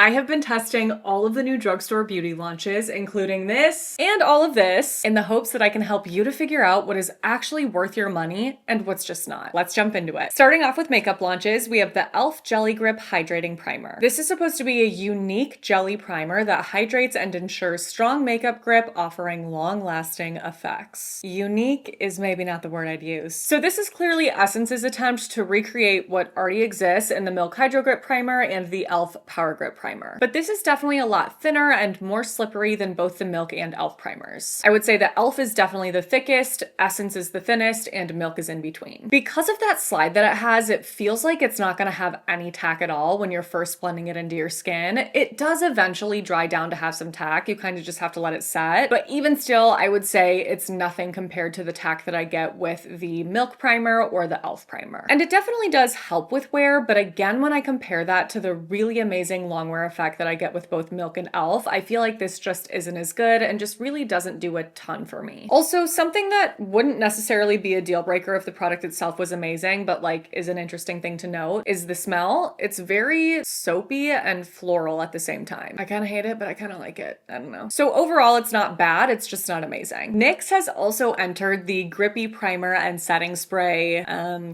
I have been testing all of the new drugstore beauty launches, including this and all of this, in the hopes that I can help you to figure out what is actually worth your money and what's just not. Let's jump into it. Starting off with makeup launches, we have the e.l.f. Jelly Grip Hydrating Primer. This is supposed to be a unique jelly primer that hydrates and ensures strong makeup grip, offering long-lasting effects. Unique is maybe not the word I'd use. So this is clearly Essence's attempt to recreate what already exists in the Milk Hydro Grip Primer and the e.l.f. Power Grip Primer. But this is definitely a lot thinner and more slippery than both the Milk and e.l.f. primers. I would say that e.l.f. is definitely the thickest, Essence is the thinnest, and Milk is in between. Because of that slide that it has, it feels like it's not going to have any tack at all when you're first blending it into your skin. It does eventually dry down to have some tack. You kind of just have to let it set. But even still, I would say it's nothing compared to the tack that I get with the Milk primer or the e.l.f. primer. And it definitely does help with wear, but again, when I compare that to the really amazing long wear effect that I get with both Milk and e.l.f., I feel like this just isn't as good and just really doesn't do a ton for me. Also, something that wouldn't necessarily be a deal breaker if the product itself was amazing, but like is an interesting thing to note, is the smell. It's very soapy and floral at the same time. I kind of hate it, but I kind of like it. I don't know. So overall, it's not bad. It's just not amazing. NYX has also entered the grippy primer and setting spray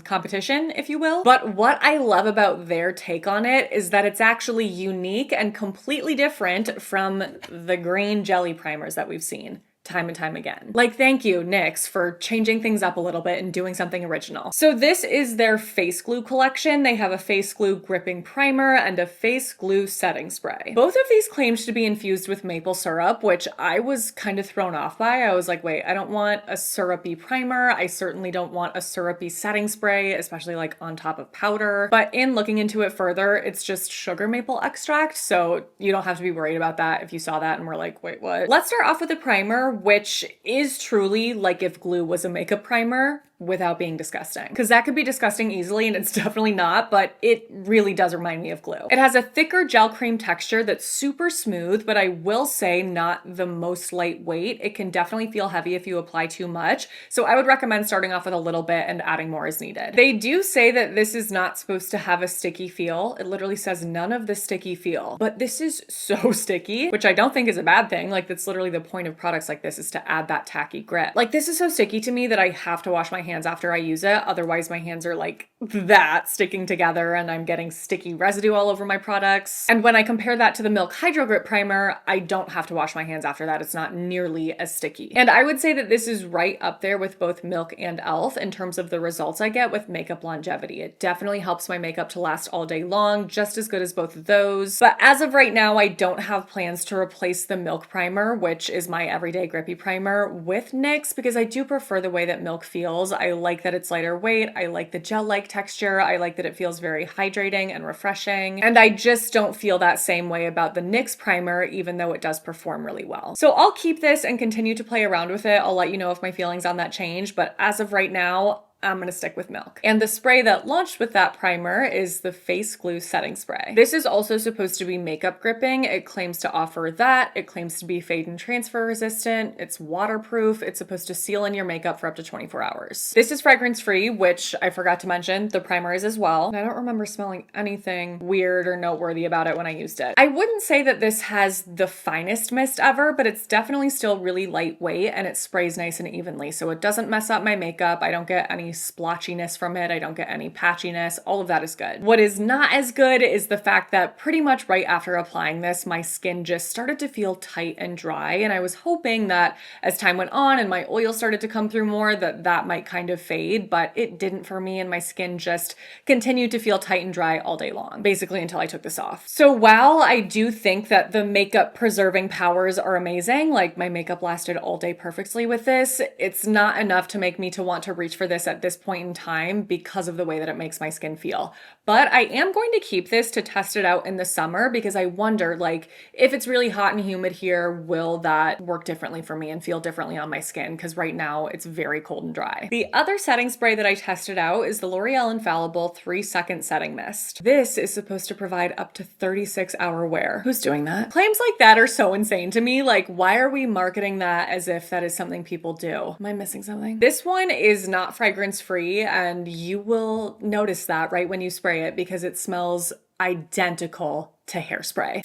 competition, if you will. But what I love about their take on it is that it's actually unique and completely different from the green jelly primers that we've seen time and time again. Like, thank you, NYX, for changing things up a little bit and doing something original. So this is their face glue collection. They have a face glue gripping primer and a face glue setting spray. Both of these claimed to be infused with maple syrup, which I was kind of thrown off by. I was like, wait, I don't want a syrupy primer. I certainly don't want a syrupy setting spray, especially like on top of powder. But in looking into it further, it's just sugar maple extract. So you don't have to be worried about that if you saw that and were like, wait, what? Let's start off with the primer, which is truly like if glue was a makeup primer without being disgusting. Because that could be disgusting easily, and it's definitely not, but it really does remind me of glue. It has a thicker gel cream texture that's super smooth, but I will say not the most lightweight. It can definitely feel heavy if you apply too much. So I would recommend starting off with a little bit and adding more as needed. They do say that this is not supposed to have a sticky feel. It literally says none of the sticky feel, but this is so sticky, which I don't think is a bad thing. Like, that's literally the point of products like this, is to add that tacky grip. Like, this is so sticky to me that I have to wash my hands after I use it. Otherwise, my hands are like that, sticking together, and I'm getting sticky residue all over my products. And when I compare that to the Milk Hydro Grip Primer, I don't have to wash my hands after that. It's not nearly as sticky. And I would say that this is right up there with both Milk and e.l.f. in terms of the results I get with makeup longevity. It definitely helps my makeup to last all day long, just as good as both of those. But as of right now, I don't have plans to replace the Milk Primer, which is my everyday grippy primer, with NYX, because I do prefer the way that Milk feels. I like that it's lighter weight. I like the gel-like texture. I like that it feels very hydrating and refreshing. And I just don't feel that same way about the NYX primer, even though it does perform really well. So I'll keep this and continue to play around with it. I'll let you know if my feelings on that change. But as of right now, I'm gonna stick with Milk. And the spray that launched with that primer is the Face Glue Setting Spray. This is also supposed to be makeup gripping. It claims to offer that. It claims to be fade and transfer resistant. It's waterproof. It's supposed to seal in your makeup for up to 24 hours. This is fragrance free, which I forgot to mention. The primer is as well. And I don't remember smelling anything weird or noteworthy about it when I used it. I wouldn't say that this has the finest mist ever, but it's definitely still really lightweight and it sprays nice and evenly. So it doesn't mess up my makeup. I don't get any splotchiness from it. I don't get any patchiness. All of that is good. What is not as good is the fact that pretty much right after applying this, my skin just started to feel tight and dry. And I was hoping that as time went on and my oil started to come through more, that might kind of fade, but it didn't for me. And my skin just continued to feel tight and dry all day long, basically until I took this off. So while I do think that the makeup preserving powers are amazing, like my makeup lasted all day perfectly with this, it's not enough to make me to want to reach for this at this point in time because of the way that it makes my skin feel. But I am going to keep this to test it out in the summer because I wonder, like, if it's really hot and humid here, will that work differently for me and feel differently on my skin? Because right now it's very cold and dry. The other setting spray that I tested out is the L'Oreal Infallible 3-Second Setting Mist. This is supposed to provide up to 36-hour wear. Who's doing that? Claims like that are so insane to me. Like, why are we marketing that as if that is something people do? Am I missing something? This one is not fragrance free, and you will notice that right when you spray it because it smells identical to Hairspray.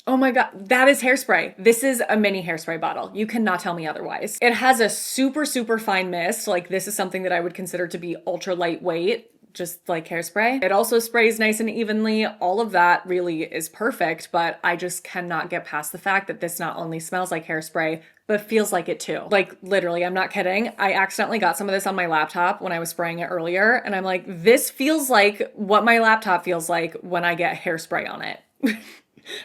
Oh my God, that is Hairspray. This is a mini Hairspray bottle. You cannot tell me otherwise. It has a super, super fine mist. Like, this is something that I would consider to be ultra lightweight, just like Hairspray. It also sprays nice and evenly. All of that really is perfect, but I just cannot get past the fact that this not only smells like Hairspray, but feels like it too. Like, literally, I'm not kidding. I accidentally got some of this on my laptop when I was spraying it earlier, and I'm like, this feels like what my laptop feels like when I get Hairspray on it.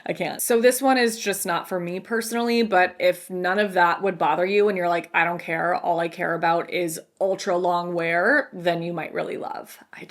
I can't. So this one is just not for me personally, but if none of that would bother you and you're like, I don't care, all I care about is ultra long wear, then you might really love. I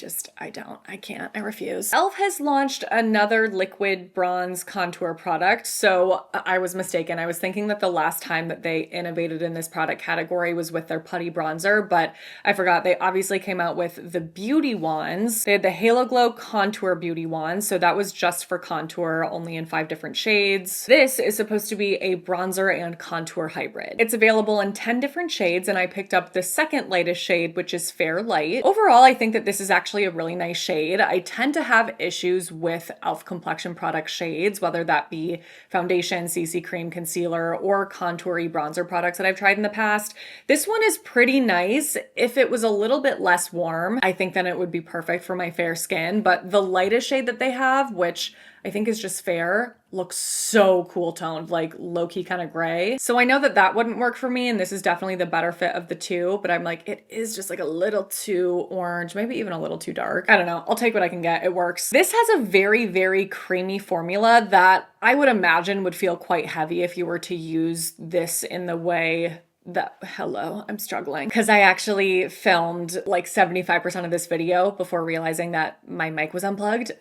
can't, I refuse. e.l.f. has launched another liquid bronze contour product. So I was mistaken. I was thinking that the last time that they innovated in this product category was with their putty bronzer, but I forgot. They obviously came out with the beauty wands. They had the Halo Glow Contour Beauty Wand. So that was just for contour, only in 5 different shades. This is supposed to be a bronzer and contour hybrid. It's available in 10 different shades, and I picked up the second lightest shade, which is Fair Light. Overall, I think that this is actually a really nice shade. I tend to have issues with e.l.f. complexion product shades, whether that be foundation, CC cream, concealer, or contoury bronzer products that I've tried in the past. This one is pretty nice. If it was a little bit less warm, I think then it would be perfect for my fair skin, but the lightest shade that they have, which I think is just Fair, looks so cool toned, like low-key kind of gray. So I know that that wouldn't work for me, and this is definitely the better fit of the two, but I'm like, it is just like a little too orange, maybe even a little too dark. I don't know. I'll take what I can get. It works. This has a very, very creamy formula that I would imagine would feel quite heavy if you were to use this in the way that, hello, I'm struggling. Because I actually filmed like 75% of this video before realizing that my mic was unplugged.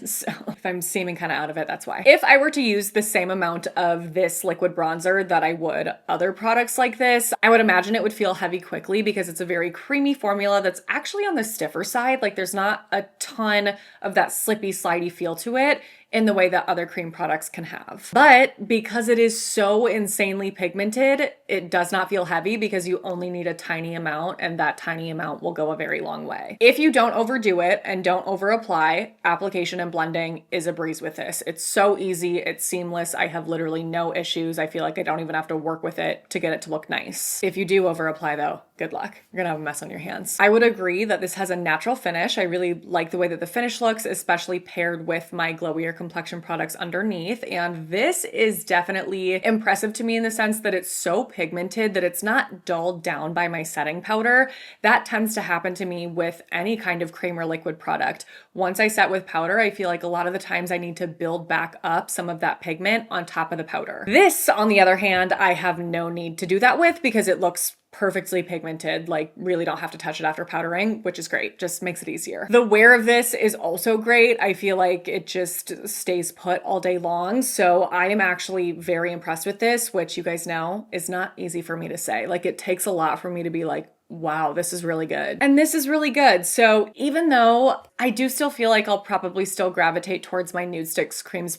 So if I'm seeming kind of out of it, that's why. If I were to use the same amount of this liquid bronzer that I would other products like this, I would imagine it would feel heavy quickly because it's a very creamy formula that's actually on the stiffer side. Like, there's not a ton of that slippy, slidey feel to it in the way that other cream products can have. But because it is so insanely pigmented, it does not feel heavy because you only need a tiny amount, and that tiny amount will go a very long way. If you don't overdo it and don't over apply, application and blending is a breeze with this. It's so easy, it's seamless. I have literally no issues. I feel like I don't even have to work with it to get it to look nice. If you do over apply though, good luck. You're gonna have a mess on your hands. I would agree that this has a natural finish. I really like the way that the finish looks, especially paired with my glowier complexion products underneath. And this is definitely impressive to me in the sense that it's so pigmented that it's not dulled down by my setting powder. That tends to happen to me with any kind of cream or liquid product. Once I set with powder, I feel like a lot of the times I need to build back up some of that pigment on top of the powder. This, on the other hand, I have no need to do that with because it looks perfectly pigmented, like really don't have to touch it after powdering, which is great. Just makes it easier. The wear of this is also great. I feel like it just stays put all day long. So I am actually very impressed with this, which you guys know is not easy for me to say. Like, it takes a lot for me to be like, wow, this is really good. And this is really good. So even though I do still feel like I'll probably still gravitate towards my Nude Sticks creams,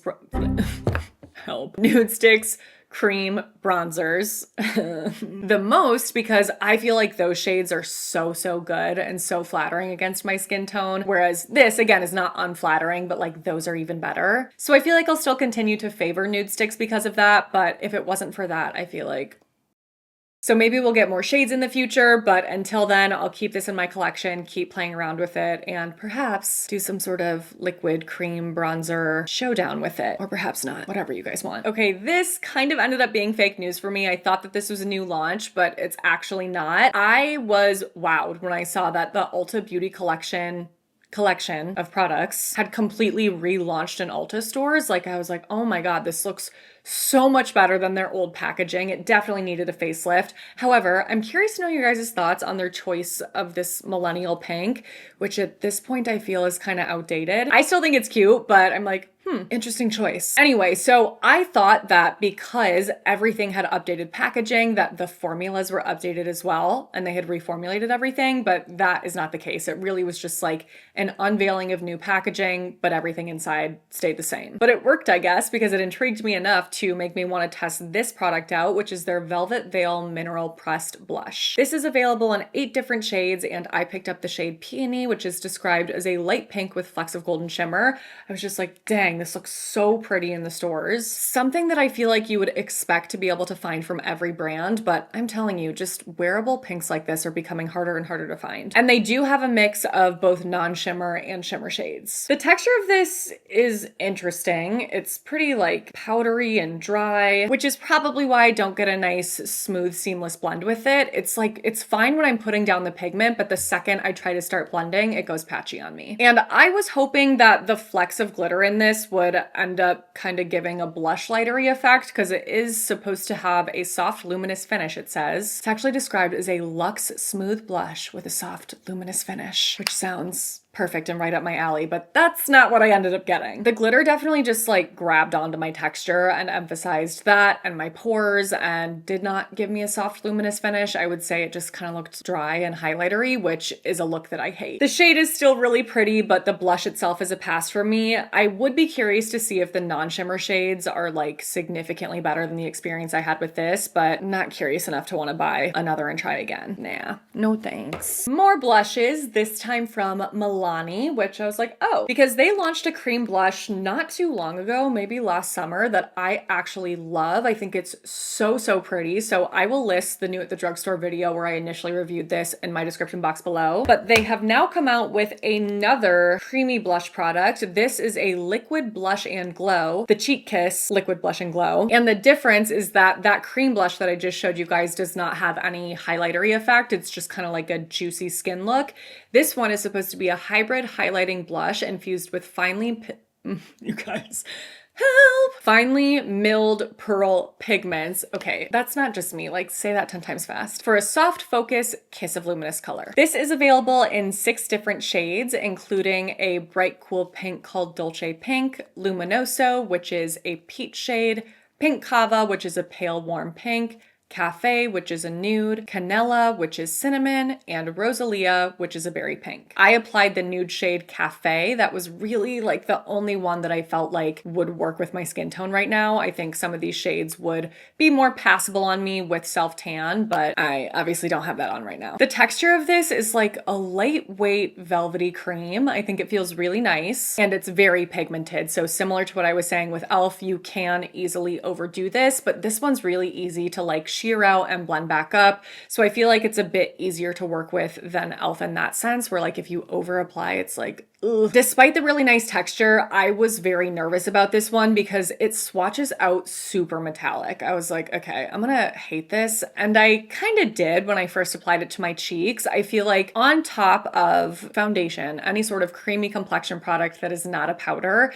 help, Nude Sticks cream bronzers the most, because I feel like those shades are so, so good and so flattering against my skin tone. Whereas this, again, is not unflattering, but like those are even better. So I feel like I'll still continue to favor Nude Sticks because of that. But if it wasn't for that, I feel like so maybe we'll get more shades in the future, but until then, I'll keep this in my collection, keep playing around with it, and perhaps do some sort of liquid cream bronzer showdown with it. Or perhaps not, whatever you guys want. Okay, this kind of ended up being fake news for me. I thought that this was a new launch, but it's actually not. I was wowed when I saw that the Ulta Beauty collection of products had completely relaunched in Ulta stores. Like, I was like, oh my God, this looks so much better than their old packaging. It definitely needed a facelift. However, I'm curious to know your guys' thoughts on their choice of this millennial pink, which at this point I feel is kind of outdated. I still think it's cute, but I'm like, Interesting choice. Anyway, so I thought that because everything had updated packaging, that the formulas were updated as well, and they had reformulated everything, but that is not the case. It really was just like an unveiling of new packaging, but everything inside stayed the same. But it worked, I guess, because it intrigued me enough to make me want to test this product out, which is their Velvet Veil Mineral Pressed Blush. This is available in 8 different shades, and I picked up the shade Peony, which is described as a light pink with flecks of golden shimmer. I was just like, dang, this looks so pretty in the stores. Something that I feel like you would expect to be able to find from every brand, but I'm telling you, just wearable pinks like this are becoming harder and harder to find. And they do have a mix of both non-shimmer and shimmer shades. The texture of this is interesting. It's pretty like powdery and dry, which is probably why I don't get a nice, smooth, seamless blend with it. It's like, it's fine when I'm putting down the pigment, but the second I try to start blending, it goes patchy on me. And I was hoping that the flecks of glitter in this would end up kind of giving a blush lightery effect, because it is supposed to have a soft luminous finish, it says. It's actually described as a luxe smooth blush with a soft luminous finish, which sounds perfect and right up my alley, but that's not what I ended up getting. The glitter definitely just like grabbed onto my texture and emphasized that and my pores and did not give me a soft luminous finish. I would say it just kind of looked dry and highlightery, which is a look that I hate. The shade is still really pretty, but the blush itself is a pass for me. I would be curious to see if the non-shimmer shades are like significantly better than the experience I had with this, but not curious enough to want to buy another and try again. Nah, no thanks. More blushes, this time from Milani, which I was like, oh, because they launched a cream blush not too long ago, maybe last summer, that I actually love. I think it's so, so pretty. So I will list the new at the drugstore video where I initially reviewed this in my description box below. But they have now come out with another creamy blush product. This is a liquid blush and glow, the Cheek Kiss liquid blush and glow. And the difference is that that cream blush that I just showed you guys does not have any highlightery effect. It's just kind of like a juicy skin look. This one is supposed to be a hybrid highlighting blush infused with you guys, help! Finely milled pearl pigments. Okay, that's not just me, like say that 10 times fast. For a soft focus kiss of luminous color. This is available in 6 different shades, including a bright cool pink called Dolce Pink, Luminoso, which is a peach shade, Pink Cava, which is a pale warm pink, Cafe, which is a nude, Canela, which is cinnamon, and Rosalia, which is a berry pink. I applied the nude shade Cafe. That was really like the only one that I felt like would work with my skin tone right now. I think some of these shades would be more passable on me with self-tan, but I obviously don't have that on right now. The texture of this is like a lightweight velvety cream. I think it feels really nice, and it's very pigmented. So similar to what I was saying with e.l.f., you can easily overdo this, but this one's really easy to like sheer out and blend back up. So I feel like it's a bit easier to work with than e.l.f. in that sense, where like if you over apply, it's like, ugh. Despite the really nice texture, I was very nervous about this one because it swatches out super metallic. I was like, okay, I'm gonna hate this. And I kind of did when I first applied it to my cheeks. I feel like on top of foundation, any sort of creamy complexion product that is not a powder,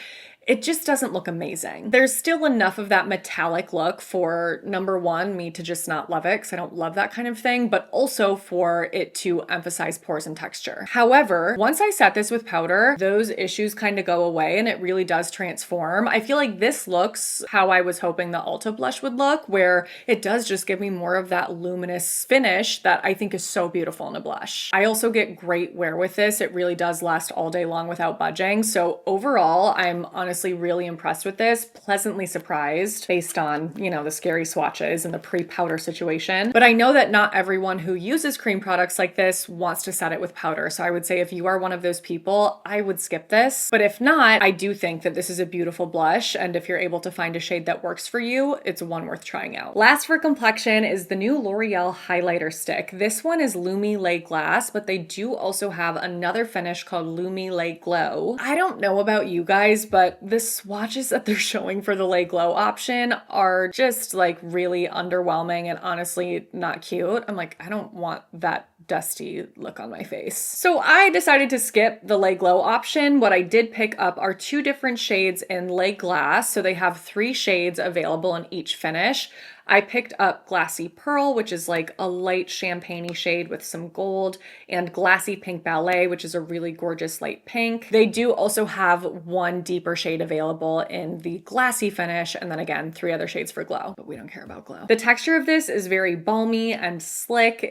it just doesn't look amazing. There's still enough of that metallic look for, number one, me to just not love it because I don't love that kind of thing, but also for it to emphasize pores and texture. However, once I set this with powder, those issues kind of go away and it really does transform. I feel like this looks how I was hoping the Ulta blush would look, where it does just give me more of that luminous finish that I think is so beautiful in a blush. I also get great wear with this. It really does last all day long without budging. So overall, I'm honestly really impressed with this, pleasantly surprised based on, you know, the scary swatches and the pre-powder situation. But I know that not everyone who uses cream products like this wants to set it with powder. So I would say if you are one of those people, I would skip this. But if not, I do think that this is a beautiful blush. And if you're able to find a shade that works for you, it's one worth trying out. Last for complexion is the new L'Oreal highlighter stick. This one is Lumi Lay Glass, but they do also have another finish called Lumi Lay Glow. I don't know about you guys, but the swatches that they're showing for the Lay Glow option are just like really underwhelming and honestly not cute. I'm like, I don't want that dusty look on my face. So I decided to skip the Lay Glow option. What I did pick up are 2 different shades in Lay Glass. So they have 3 shades available in each finish. I picked up Glassy Pearl, which is like a light champagne-y shade with some gold, and Glassy Pink Ballet, which is a really gorgeous light pink. They do also have one deeper shade available in the glassy finish, and then again, 3 other shades for glow, but we don't care about glow. The texture of this is very balmy and slick.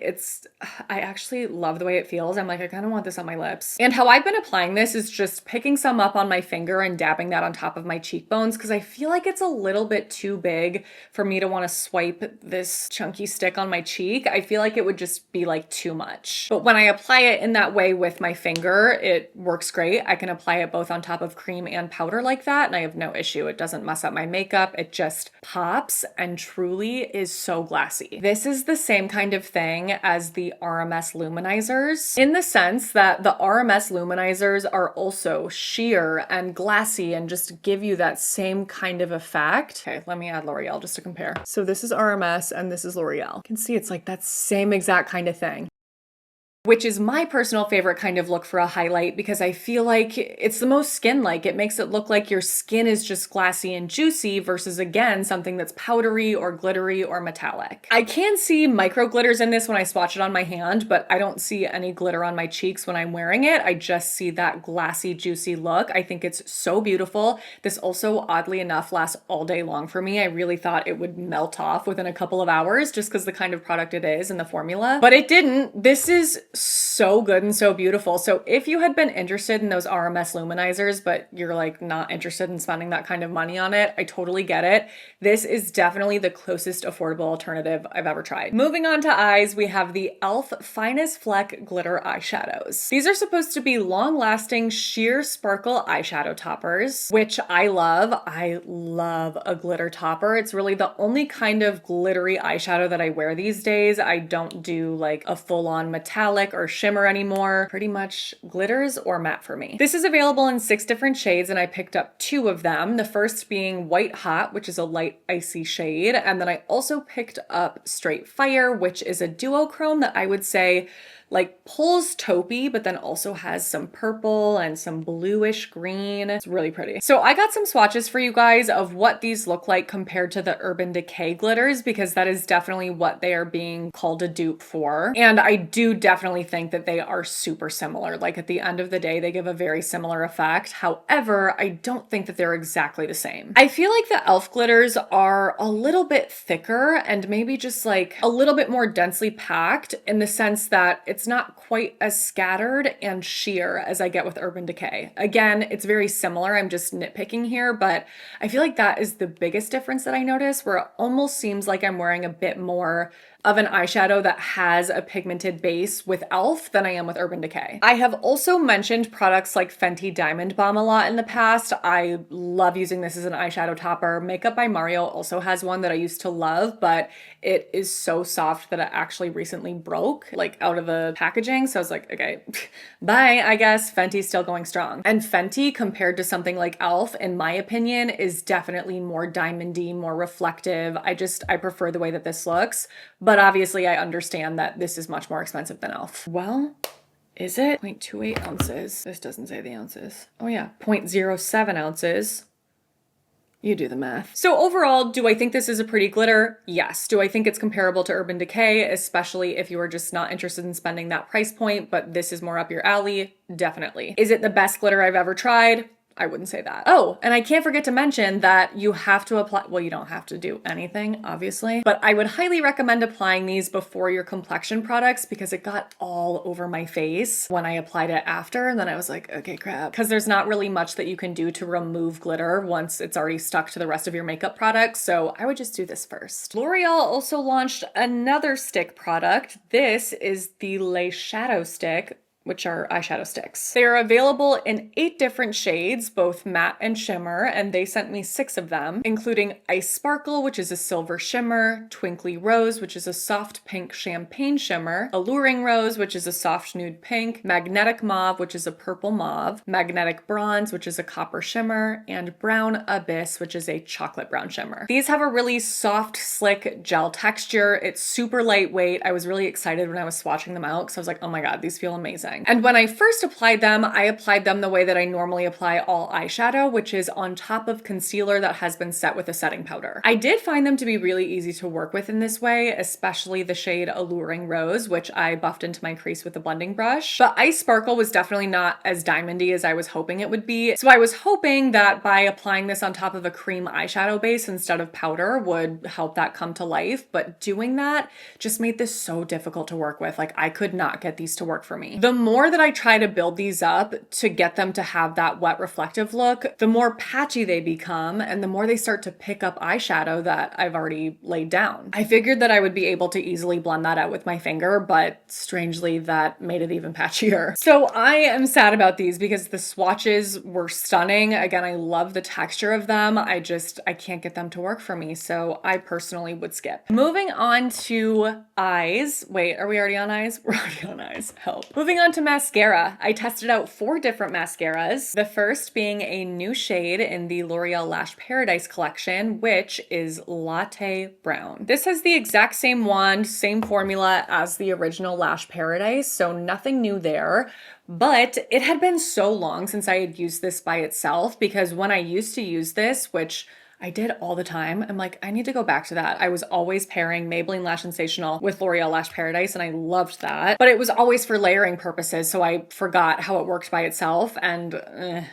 I actually love the way it feels. I'm like, I kind of want this on my lips. And how I've been applying this is just picking some up on my finger and dabbing that on top of my cheekbones, because I feel like it's a little bit too big for me to want to swipe this chunky stick on my cheek. I feel like it would just be like too much. But when I apply it in that way with my finger, it works great. I can apply it both on top of cream and powder like that, and I have no issue. It doesn't mess up my makeup. It just pops and truly is so glassy. This is the same kind of thing as the RMS luminizers, in the sense that the RMS luminizers are also sheer and glassy and just give you that same kind of effect. Okay, let me add L'Oreal just to compare. So this is RMS and this is L'Oreal. You can see it's like that same exact kind of thing, which is my personal favorite kind of look for a highlight, because I feel like it's the most skin-like. It makes it look like your skin is just glassy and juicy versus, again, something that's powdery or glittery or metallic. I can see micro glitters in this when I swatch it on my hand, but I don't see any glitter on my cheeks when I'm wearing it. I just see that glassy, juicy look. I think it's so beautiful. This also, oddly enough, lasts all day long for me. I really thought it would melt off within a couple of hours just because the kind of product it is and the formula, but it didn't. This is so good and so beautiful. So if you had been interested in those RMS luminizers, but you're like not interested in spending that kind of money on it, I totally get it. This is definitely the closest affordable alternative I've ever tried. Moving on to eyes, we have the e.l.f. Finest Fleck Glitter Eyeshadows. These are supposed to be long-lasting sheer sparkle eyeshadow toppers, which I love. I love a glitter topper. It's really the only kind of glittery eyeshadow that I wear these days. I don't do like a full-on metallic or shimmer anymore. Pretty much glitters or matte for me. This is available in 6 different shades, and I picked up 2 of them. The first being White Hot, which is a light icy shade, and then I also picked up Straight Fire, which is a duochrome that I would say like pulls taupey, but then also has some purple and some bluish green. It's really pretty. So I got some swatches for you guys of what these look like compared to the Urban Decay glitters, because that is definitely what they are being called a dupe for. And I do definitely think that they are super similar. Like at the end of the day, they give a very similar effect. However, I don't think that they're exactly the same. I feel like the e.l.f. glitters are a little bit thicker and maybe just like a little bit more densely packed, in the sense that it's not quite as scattered and sheer as I get with Urban Decay. Again, it's very similar. I'm just nitpicking here, but I feel like that is the biggest difference that I notice, where it almost seems like I'm wearing a bit more of an eyeshadow that has a pigmented base with e.l.f. than I am with Urban Decay. I have also mentioned products like Fenty Diamond Balm a lot in the past. I love using this as an eyeshadow topper. Makeup by Mario also has one that I used to love, but it is so soft that it actually recently broke like out of the packaging. So I was like, okay, bye, I guess. Fenty's still going strong. And Fenty, compared to something like e.l.f., in my opinion, is definitely more diamondy, more reflective. I prefer the way that this looks. But obviously I understand that this is much more expensive than e.l.f. Well, is it? 0.28 ounces. This doesn't say the ounces. Oh yeah, 0.07 ounces. You do the math. So overall, do I think this is a pretty glitter? Yes. Do I think it's comparable to Urban Decay, especially if you are just not interested in spending that price point, but this is more up your alley? Definitely. Is it the best glitter I've ever tried? I wouldn't say that. Oh, and I can't forget to mention that you have to apply, well, you don't have to do anything, obviously, but I would highly recommend applying these before your complexion products, because it got all over my face when I applied it after, and then I was like, okay, crap. Because there's not really much that you can do to remove glitter once it's already stuck to the rest of your makeup products, so I would just do this first. L'Oreal also launched another stick product. This is the Les Shadow Stick, which are eyeshadow sticks. They are available in 8 different shades, both matte and shimmer, and they sent me 6 of them, including Ice Sparkle, which is a silver shimmer, Twinkly Rose, which is a soft pink champagne shimmer, Alluring Rose, which is a soft nude pink, Magnetic Mauve, which is a purple mauve, Magnetic Bronze, which is a copper shimmer, and Brown Abyss, which is a chocolate brown shimmer. These have a really soft, slick gel texture. It's super lightweight. I was really excited when I was swatching them out because I was like, oh my god, these feel amazing. amazing. And when I first applied them, I applied them the way that I normally apply all eyeshadow, which is on top of concealer that has been set with a setting powder. I did find them to be really easy to work with in this way, especially the shade Alluring Rose, which I buffed into my crease with a blending brush. But Ice Sparkle was definitely not as diamondy as I was hoping it would be. So I was hoping that by applying this on top of a cream eyeshadow base instead of powder would help that come to life. But doing that just made this so difficult to work with. Like, I could not get these to work for me. The more that I try to build these up to get them to have that wet reflective look, the more patchy they become and the more they start to pick up eyeshadow that I've already laid down. I figured that I would be able to easily blend that out with my finger, but strangely that made it even patchier. So I am sad about these because the swatches were stunning. Again, I love the texture of them. I can't get them to work for me. So I personally would skip. Moving on to eyes. Wait, are we already on eyes? We're already on eyes. Help. Moving on to mascara. I tested out 4 different mascaras. The first being a new shade in the L'Oreal Lash Paradise collection, which is Latte Brown. This has the exact same wand, same formula as the original Lash Paradise, so nothing new there. But it had been so long since I had used this by itself, because when I used to use this, which I did all the time, I'm like, I need to go back to that. I was always pairing Maybelline Lash Sensational with L'Oreal Lash Paradise, and I loved that. But it was always for layering purposes, so I forgot how it worked by itself, and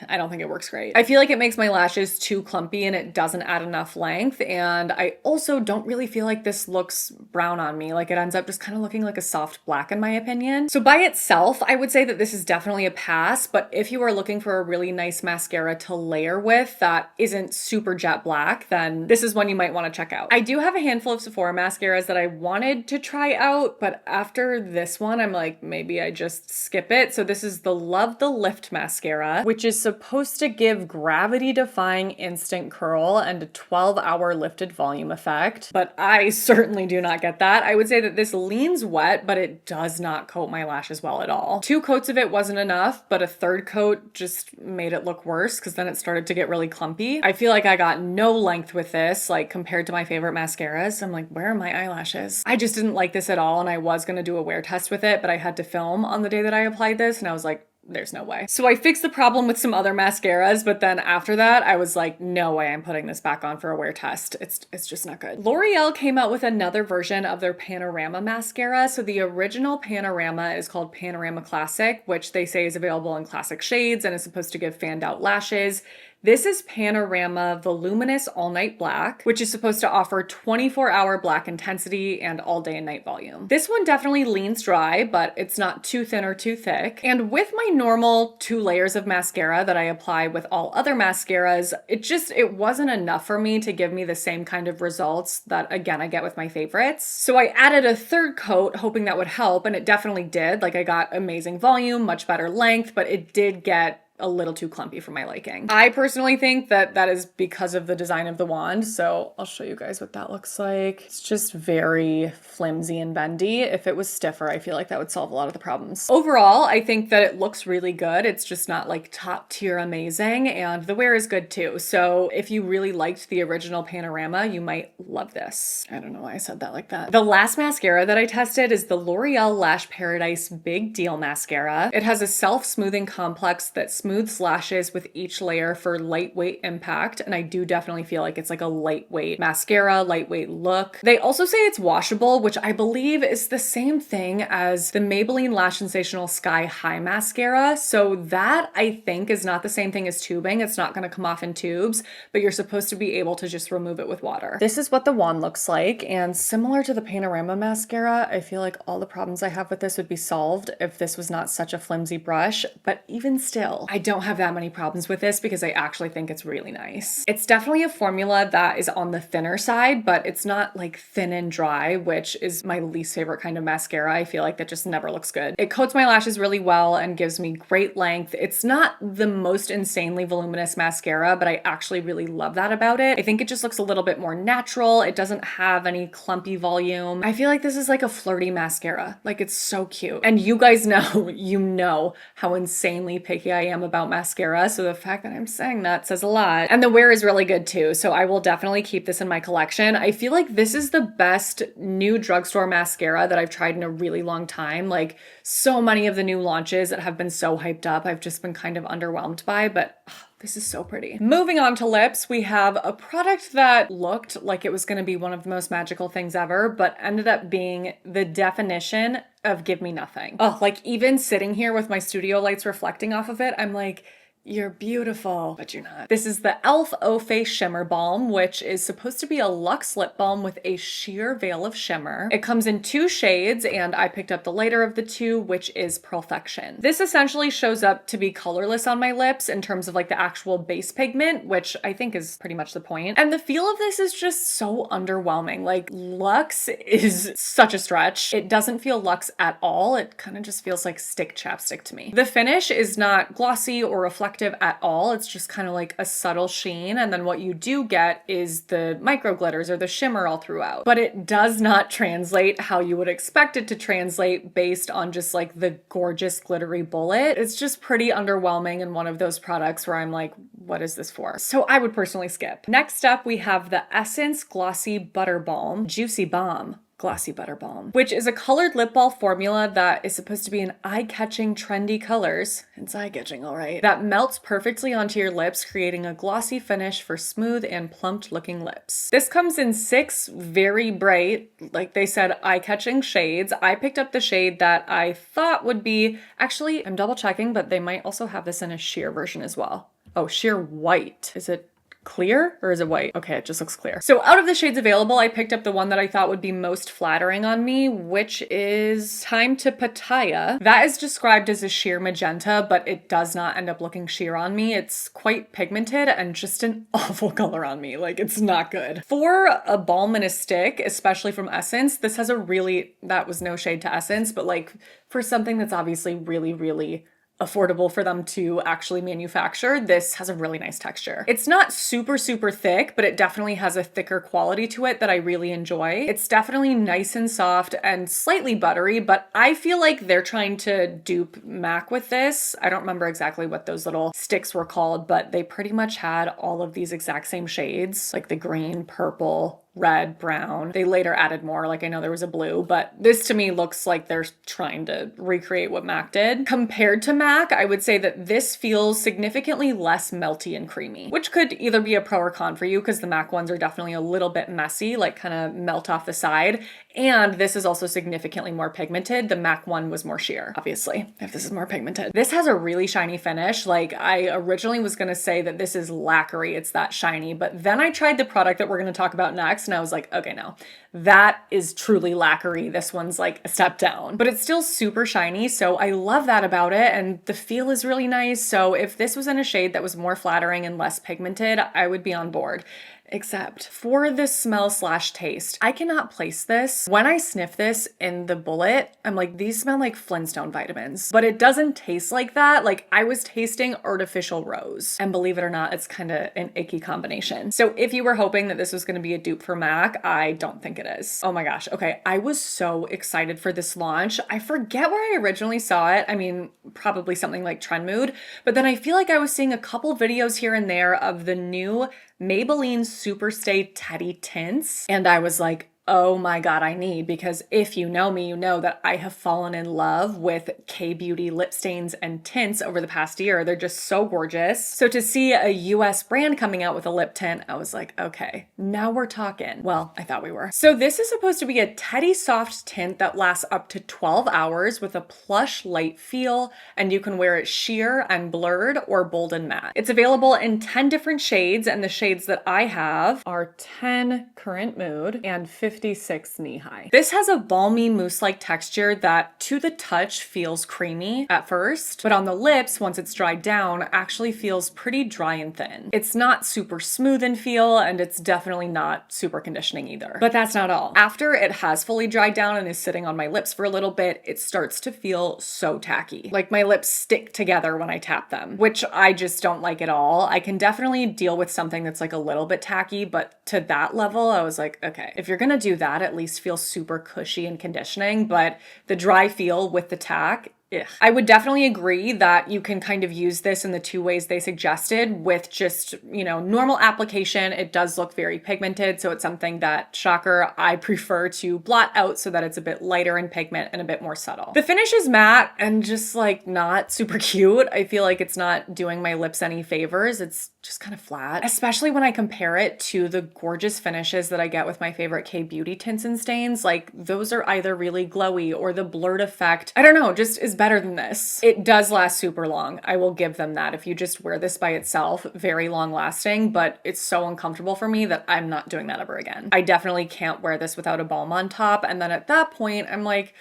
I don't think it works great. I feel like it makes my lashes too clumpy and it doesn't add enough length, and I also don't really feel like this looks brown on me. Like, it ends up just kind of looking like a soft black in my opinion. So by itself, I would say that this is definitely a pass, but if you are looking for a really nice mascara to layer with that isn't super jet black, then this is one you might want to check out. I do have a handful of Sephora mascaras that I wanted to try out, but after this one, I'm like, maybe I just skip it. So this is the Love the Lift mascara, which is supposed to give gravity-defying instant curl and a 12-hour lifted volume effect, but I certainly do not get that. I would say that this leans wet, but it does not coat my lashes well at all. 2 coats of it wasn't enough, but a 3rd coat just made it look worse because then it started to get really clumpy. I feel like I got no length with this, like compared to my favorite mascaras. I'm like, where are my eyelashes? I just didn't like this at all, and I was gonna do a wear test with it, but I had to film on the day that I applied this, and I was like, there's no way. So I fixed the problem with some other mascaras, but then after that, I was like, no way I'm putting this back on for a wear test. It's just not good. L'Oreal came out with another version of their Panorama mascara. So the original Panorama is called Panorama Classic, which they say is available in classic shades and is supposed to give fanned out lashes. This is Panorama Voluminous All Night Black, which is supposed to offer 24-hour black intensity and all day and night volume. This one definitely leans dry, but it's not too thin or too thick. And with my normal 2 layers of mascara that I apply with all other mascaras, it wasn't enough for me to give me the same kind of results that, again, I get with my favorites. So I added a 3rd coat, hoping that would help, and it definitely did. Like, I got amazing volume, much better length, but it did get a little too clumpy for my liking. I personally think that that is because of the design of the wand, so I'll show you guys what that looks like. It's just very flimsy and bendy. If it was stiffer, I feel like that would solve a lot of the problems. Overall, I think that it looks really good. It's just not like top tier amazing, and the wear is good too. So if you really liked the original Panorama, you might love this. I don't know why I said that like that. The last mascara that I tested is the L'Oreal Lash Paradise Big Deal Mascara. It has a self-smoothing complex that smooths lashes with each layer for lightweight impact, and I do definitely feel like it's like a lightweight mascara, lightweight look. They also say it's washable, which I believe is the same thing as the Maybelline Lash Sensational Sky High mascara, so that I think is not the same thing as tubing. It's not going to come off in tubes, but you're supposed to be able to just remove it with water. This is what the wand looks like, and similar to the Panorama mascara, I feel like all the problems I have with this would be solved if this was not such a flimsy brush, but even still, I don't have that many problems with this because I actually think it's really nice. It's definitely a formula that is on the thinner side, but it's not like thin and dry, which is my least favorite kind of mascara. I feel like that just never looks good. It coats my lashes really well and gives me great length. It's not the most insanely voluminous mascara, but I actually really love that about it. I think it just looks a little bit more natural. It doesn't have any clumpy volume. I feel like this is like a flirty mascara. Like, it's so cute. And you guys know, you know how insanely picky I am about mascara, so the fact that I'm saying that says a lot. And the wear is really good too, so I will definitely keep this in my collection. I feel like this is the best new drugstore mascara that I've tried in a really long time. Like, so many of the new launches that have been so hyped up, I've just been kind of underwhelmed by, but this is so pretty. Moving on to lips, we have a product that looked like it was gonna be one of the most magical things ever, but ended up being the definition of give me nothing. Oh, like even sitting here with my studio lights reflecting off of it, I'm like, you're beautiful, but you're not. This is the e.l.f. O-Face Shimmer Balm, which is supposed to be a luxe lip balm with a sheer veil of shimmer. It comes in 2 shades, and I picked up the lighter of the 2, which is Perfection. This essentially shows up to be colorless on my lips in terms of like the actual base pigment, which I think is pretty much the point. And the feel of this is just so underwhelming. Like, luxe is such a stretch. It doesn't feel luxe at all. It kind of just feels like stick chapstick to me. The finish is not glossy or reflective at all. It's just kind of like a subtle sheen, and then what you do get is the micro glitters or the shimmer all throughout. But it does not translate how you would expect it to translate based on just like the gorgeous glittery bullet. It's just pretty underwhelming and one of those products where I'm like, what is this for? So I would personally skip. Next up, we have the Essence Glossy Butter Balm Juicy Balm Glossy Butter Balm, which is a colored lip balm formula that is supposed to be in eye-catching, trendy colors. It's eye-catching, all right. That melts perfectly onto your lips, creating a glossy finish for smooth and plumped-looking lips. This comes in 6 very bright, like they said, eye-catching shades. I picked up the shade that I thought would be, actually, I'm double-checking, but they might also have this in a sheer version as well. Oh, sheer white. Is it clear or is it white? Okay, it just looks clear. So out of the shades available, I picked up the one that I thought would be most flattering on me, which is Time to Pattaya. That is described as a sheer magenta, but it does not end up looking sheer on me. It's quite pigmented and just an awful color on me. Like, it's not good. For a balm in a stick, especially from Essence, this has a really, that was no shade to Essence, but like for something that's obviously really, really affordable for them to actually manufacture, this has a really nice texture. It's not super, super thick, but it definitely has a thicker quality to it that I really enjoy. It's definitely nice and soft and slightly buttery, but I feel like they're trying to dupe MAC with this. I don't remember exactly what those little sticks were called, but they pretty much had all of these exact same shades, like the green, purple, red, brown. They later added more, like I know there was a blue, but this to me looks like they're trying to recreate what MAC did. Compared to MAC, I would say that this feels significantly less melty and creamy, which could either be a pro or con for you because the MAC ones are definitely a little bit messy, like kind of melt off the side. And this is also significantly more pigmented. The MAC one was more sheer, obviously, if this is more pigmented. This has a really shiny finish. Like, I originally was gonna say that this is lacquery, it's that shiny, but then I tried the product that we're gonna talk about next and I was like, okay, no, that is truly lacquery. This one's like a step down, but it's still super shiny. So I love that about it. And the feel is really nice. So if this was in a shade that was more flattering and less pigmented, I would be on board. Except for the smell slash taste. I cannot place this. When I sniff this in the bullet, I'm like, these smell like Flintstone vitamins, but it doesn't taste like that. Like, I was tasting artificial rose, and believe it or not, it's kind of an icky combination. So if you were hoping that this was going to be a dupe for MAC, I don't think it is. Oh my gosh. Okay. I was so excited for this launch. I forget where I originally saw it. I mean, probably something like Trend Mood, but then I feel like I was seeing a couple videos here and there of the new Maybelline Superstay Teddy Tints. And I was like, oh my God, I need, because if you know me, you know that I have fallen in love with K-Beauty lip stains and tints over the past year. They're just so gorgeous. So to see a US brand coming out with a lip tint, I was like, okay, now we're talking. Well, I thought we were. So this is supposed to be a Teddy soft tint that lasts up to 12 hours with a plush light feel, and you can wear it sheer and blurred or bold and matte. It's available in 10 different shades, and the shades that I have are 10 Current Mood and 56 Knee High. This has a balmy mousse-like texture that to the touch feels creamy at first, but on the lips, once it's dried down, actually feels pretty dry and thin. It's not super smooth in feel, and it's definitely not super conditioning either. But that's not all. After it has fully dried down and is sitting on my lips for a little bit, it starts to feel so tacky. Like my lips stick together when I tap them, which I just don't like at all. I can definitely deal with something that's like a little bit tacky, but to that level, I was like, okay, if you're gonna do that, at least feel super cushy and conditioning, but the dry feel with the tack Ugh. I would definitely agree that you can kind of use this in the two ways they suggested with just, you know, normal application. It does look very pigmented, so it's something that, shocker, I prefer to blot out so that it's a bit lighter in pigment and a bit more subtle. The finish is matte and just like not super cute. I feel like it's not doing my lips any favors. It's just kind of flat, especially when I compare it to the gorgeous finishes that I get with my favorite K-beauty tints and stains. Like, those are either really glowy or the blurred effect, I don't know, just is better than this. It does last super long. I will give them that. If you just wear this by itself, very long lasting, but it's so uncomfortable for me that I'm not doing that ever again. I definitely can't wear this without a balm on top. And then at that point, I'm like,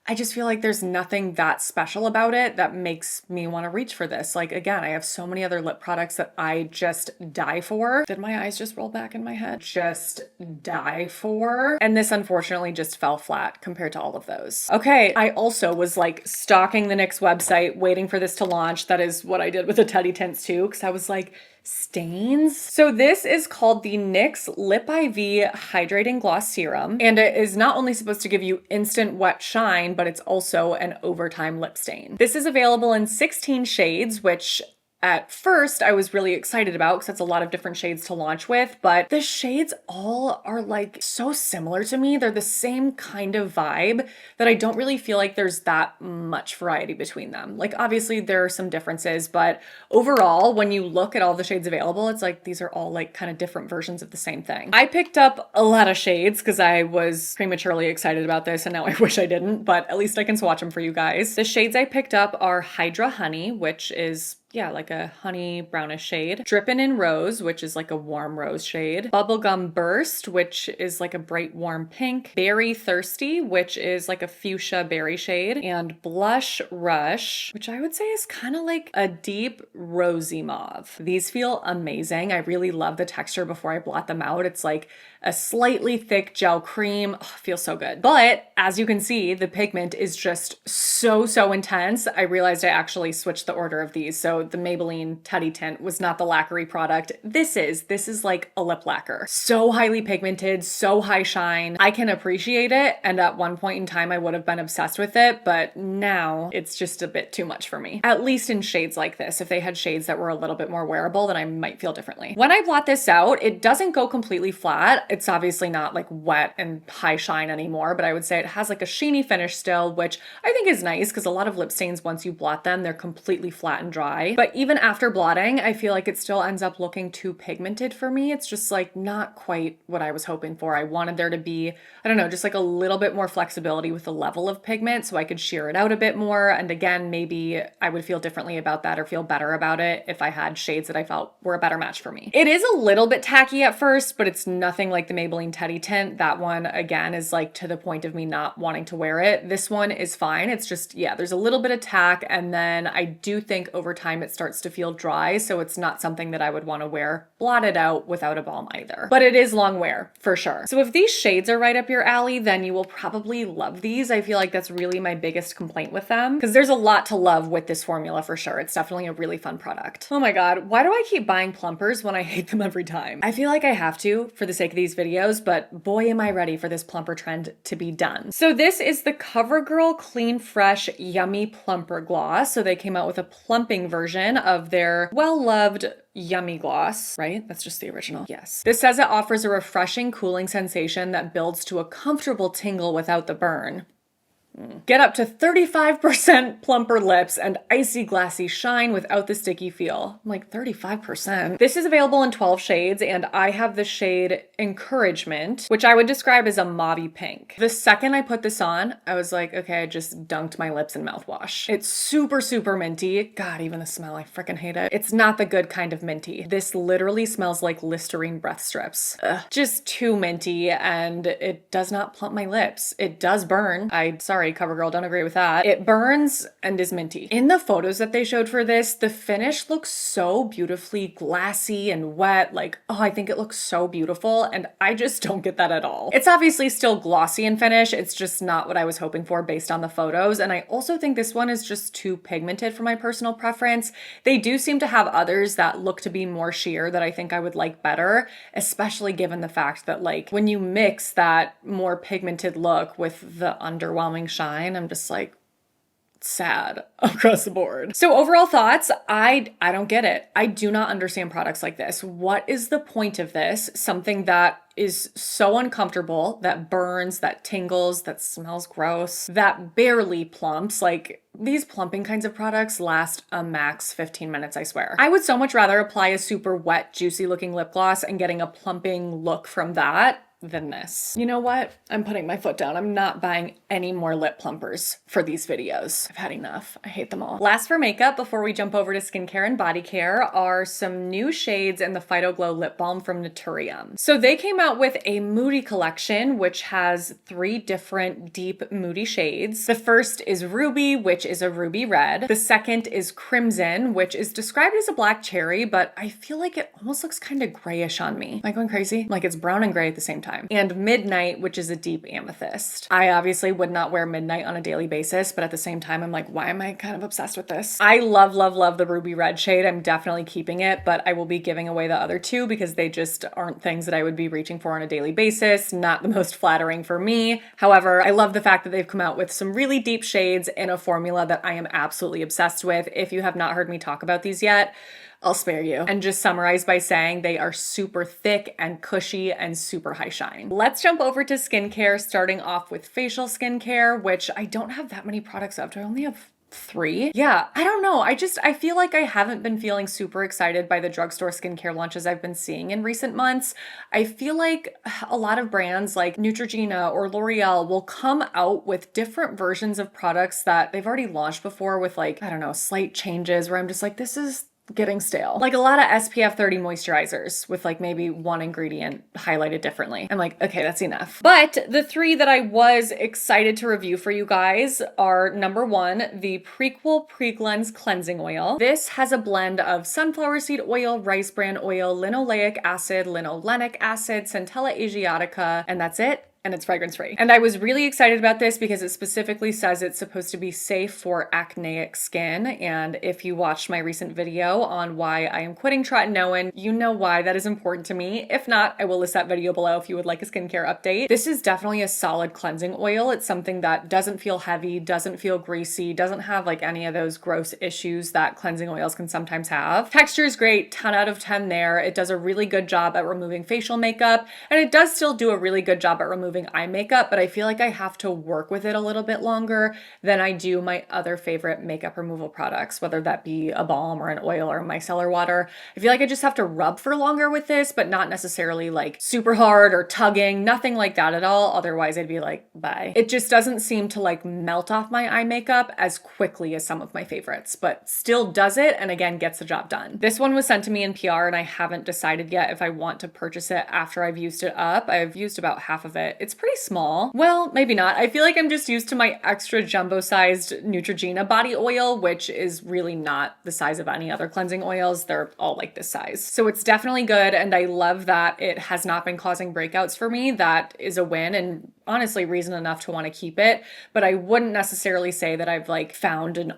I just feel like there's nothing that special about it that makes me want to reach for this. Like, again, I have so many other lip products that I just die for. Did my eyes just roll back in my head? Just die for. And this unfortunately just fell flat compared to all of those. Okay, I also was like stalking the NYX website, waiting for this to launch. That is what I did with the Teddy Tints too, because I was like, stains. So this is called the NYX Lip IV Hydrating Gloss Serum, and it is not only supposed to give you instant wet shine, but it's also an overtime lip stain. This is available in 16 shades, which at first I was really excited about because that's a lot of different shades to launch with, but the shades all are like so similar to me. They're the same kind of vibe that I don't really feel like there's that much variety between them. Like, obviously there are some differences, but overall, when you look at all the shades available, it's like these are all like kind of different versions of the same thing. I picked up a lot of shades because I was prematurely excited about this and now I wish I didn't, but at least I can swatch them for you guys. The shades I picked up are Hydra Honey, which is like a honey brownish shade. Drippin' in Rose, which is like a warm rose shade. Bubblegum Burst, which is like a bright warm pink. Berry Thirsty, which is like a fuchsia berry shade. And Blush Rush, which I would say is kind of like a deep rosy mauve. These feel amazing. I really love the texture before I blot them out. It's like a slightly thick gel cream. Oh, feels so good. But as you can see, the pigment is just so intense. I realized I actually switched the order of these. So the Maybelline Teddy Tint was not the lacquery product. This is like a lip lacquer. So highly pigmented, so high shine. I can appreciate it. And at one point in time, I would have been obsessed with it, but now it's just a bit too much for me. At least in shades like this. If they had shades that were a little bit more wearable, then I might feel differently. When I blot this out, it doesn't go completely flat. It's obviously not like wet and high shine anymore, but I would say it has like a sheeny finish still, which I think is nice because a lot of lip stains, once you blot them, they're completely flat and dry. But even after blotting, I feel like it still ends up looking too pigmented for me. It's just like not quite what I was hoping for. I wanted there to be, I don't know, just like a little bit more flexibility with the level of pigment so I could sheer it out a bit more. And again, maybe I would feel differently about that or feel better about it if I had shades that I felt were a better match for me. It is a little bit tacky at first, but it's nothing like the Maybelline Teddy Tint. That one, again, is like to the point of me not wanting to wear it. This one is fine. It's just, yeah, there's a little bit of tack. And then I do think over time it starts to feel dry. So it's not something that I would want to wear blotted out without a balm either. But it is long wear for sure. So if these shades are right up your alley, then you will probably love these. I feel like that's really my biggest complaint with them because there's a lot to love with this formula for sure. It's definitely a really fun product. Oh my God, why do I keep buying plumpers when I hate them every time? I feel like I have to for the sake of these videos, but boy, am I ready for this plumper trend to be done. So this is the CoverGirl Clean Fresh Yummy Plumper Gloss. So they came out with a plumping version of their well-loved Yummy Gloss, right? That's just the original. Yes. This says it offers a refreshing, cooling sensation that builds to a comfortable tingle without the burn. Get up to 35% plumper lips and icy glassy shine without the sticky feel. I'm like, 35%. This is available in 12 shades and I have the shade Encouragement, which I would describe as a mauvey pink. The second I put this on, I was like, okay, I just dunked my lips in mouthwash. It's super minty. God, even the smell, I freaking hate it. It's not the good kind of minty. This literally smells like Listerine breath strips. Ugh, just too minty and it does not plump my lips. It does burn. Sorry, CoverGirl, don't agree with that. It burns and is minty. In the photos that they showed for this, the finish looks so beautifully glassy and wet. Like, oh, I think it looks so beautiful and I just don't get that at all. It's obviously still glossy in finish. It's just not what I was hoping for based on the photos. And I also think this one is just too pigmented for my personal preference. They do seem to have others that look to be more sheer that I think I would like better, especially given the fact that like when you mix that more pigmented look with the underwhelming shine, I'm just like, sad across the board. So overall thoughts, I don't get it. I do not understand products like this. What is the point of this? Something that is so uncomfortable, that burns, that tingles, that smells gross, that barely plumps. Like, these plumping kinds of products last a max 15 minutes, I swear. I would so much rather apply a super wet, juicy looking lip gloss and getting a plumping look from that than this. You know what? I'm putting my foot down. I'm not buying any more lip plumpers for these videos. I've had enough. I hate them all. Last for makeup, before we jump over to skincare and body care, are some new shades in the Phyto Glow Lip Balm from Naturium. So they came out with a moody collection, which has 3 different deep moody shades. The first is Ruby, which is a ruby red. The second is Crimson, which is described as a black cherry, but I feel like it almost looks kind of grayish on me. Am I going crazy? Like, it's brown and gray at the same time. And Midnight, which is a deep amethyst. I obviously would not wear Midnight on a daily basis, but at the same time, I'm like, why am I kind of obsessed with this? I love, love, love the ruby red shade. I'm definitely keeping it, but I will be giving away the other 2 because they just aren't things that I would be reaching for on a daily basis. Not the most flattering for me. However, I love the fact that they've come out with some really deep shades in a formula that I am absolutely obsessed with. If you have not heard me talk about these yet, I'll spare you. And just summarize by saying they are super thick and cushy and super high shine. Let's jump over to skincare, starting off with facial skincare, which I don't have that many products of. Do I only have 3? Yeah, I don't know. I feel like I haven't been feeling super excited by the drugstore skincare launches I've been seeing in recent months. I feel like a lot of brands like Neutrogena or L'Oreal will come out with different versions of products that they've already launched before with, like, I don't know, slight changes where I'm just like, this is getting stale. Like a lot of SPF 30 moisturizers with like maybe one ingredient highlighted differently. I'm like, okay, that's enough. But the 3 that I was excited to review for you guys are number 1, the Prequel Pre-Cleanse Cleansing Oil. This has a blend of sunflower seed oil, rice bran oil, linoleic acid, linolenic acid, Centella asiatica, and that's it. And it's fragrance free. And I was really excited about this because it specifically says it's supposed to be safe for acneic skin. And if you watched my recent video on why I am quitting tretinoin, you know why that is important to me. If not, I will list that video below if you would like a skincare update. This is definitely a solid cleansing oil. It's something that doesn't feel heavy, doesn't feel greasy, doesn't have like any of those gross issues that cleansing oils can sometimes have. Texture is great, 10 out of 10 there. It does a really good job at removing facial makeup, and it does still do a really good job at removing eye makeup, but I feel like I have to work with it a little bit longer than I do my other favorite makeup removal products, whether that be a balm or an oil or micellar water. I feel like I just have to rub for longer with this, but not necessarily like super hard or tugging, nothing like that at all. Otherwise I'd be like, bye. It just doesn't seem to like melt off my eye makeup as quickly as some of my favorites, but still does it, and again, gets the job done. This one was sent to me in PR and I haven't decided yet if I want to purchase it after I've used it up. I've used about half of it. It's pretty small. Well, maybe not. I feel like I'm just used to my extra jumbo sized Neutrogena body oil, which is really not the size of any other cleansing oils. They're all like this size. So it's definitely good. And I love that it has not been causing breakouts for me. That is a win, and honestly reason enough to want to keep it. But I wouldn't necessarily say that I've like found a new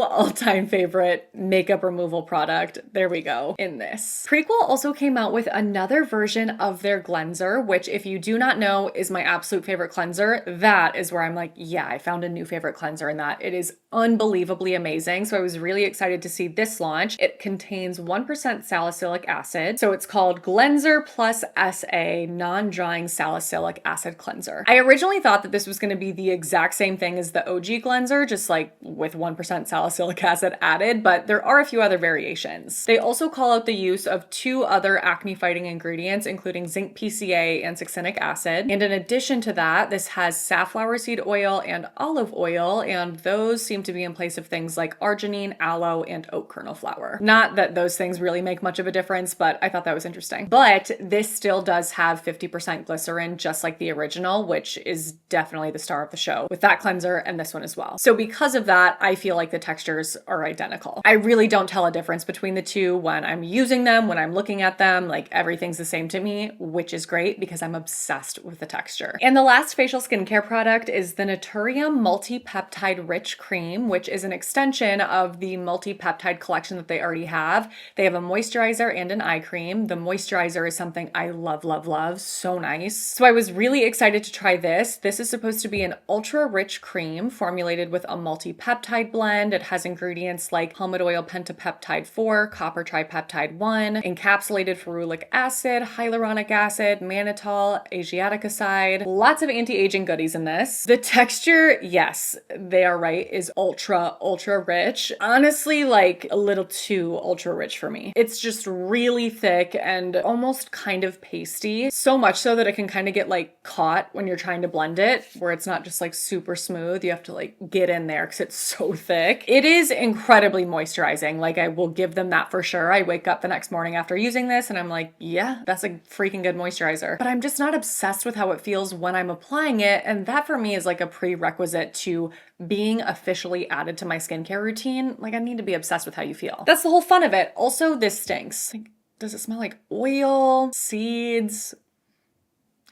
all-time favorite makeup removal product. There we go in this. Prequel also came out with another version of their cleanser, which if you do not know is my absolute favorite cleanser. That is where I'm like, yeah, I found a new favorite cleanser in that. It is unbelievably amazing. So I was really excited to see this launch. It contains 1% salicylic acid. So it's called Cleanser Plus SA Non-Drying Salicylic Acid Cleanser. I originally thought that this was going to be the exact same thing as the OG cleanser, just like with 1% salicylic acid added, but there are a few other variations. They also call out the use of 2 other acne fighting ingredients, including zinc PCA and succinic acid. And in addition to that, this has safflower seed oil and olive oil, and those seem to be in place of things like arginine, aloe, and oat kernel flour. Not that those things really make much of a difference, but I thought that was interesting. But this still does have 50% glycerin, just like the original, which is definitely the star of the show with that cleanser and this one as well. well. So because of that, I feel like the textures are identical. I really don't tell a difference between the two when I'm using them, when I'm looking at them, like everything's the same to me, which is great because I'm obsessed with the texture. And the last facial skincare product is the Naturium Multi-Peptide Rich Cream, which is an extension of the multi-peptide collection that they already have. They have a moisturizer and an eye cream. The moisturizer is something I love, love, love. So nice. So I was really excited to try this. This is supposed to be an ultra rich cream formulated with a multi-peptide blend. It has ingredients like palm oil pentapeptide 4, copper tripeptide 1, encapsulated ferulic acid, hyaluronic acid, mannitol, Asiatic acid. Lots of anti-aging goodies in this. The texture, yes, they are right, is ultra, ultra rich. Honestly, like a little too ultra rich for me. It's just really thick and almost kind of pasty. So much so that it can kind of get like caught when you're trying to blend it, where it's not just like super smooth. You have to like get in there because it's so thick. It is incredibly moisturizing. Like I will give them that for sure. I wake up the next morning after using this and I'm like, yeah, that's a freaking good moisturizer. But I'm just not obsessed with how it feels when I'm applying it. And that for me is like a prerequisite to being officially added to my skincare routine. Like I need to be obsessed with how you feel. That's the whole fun of it. Also, this stinks. Like, does it smell like oil, seeds?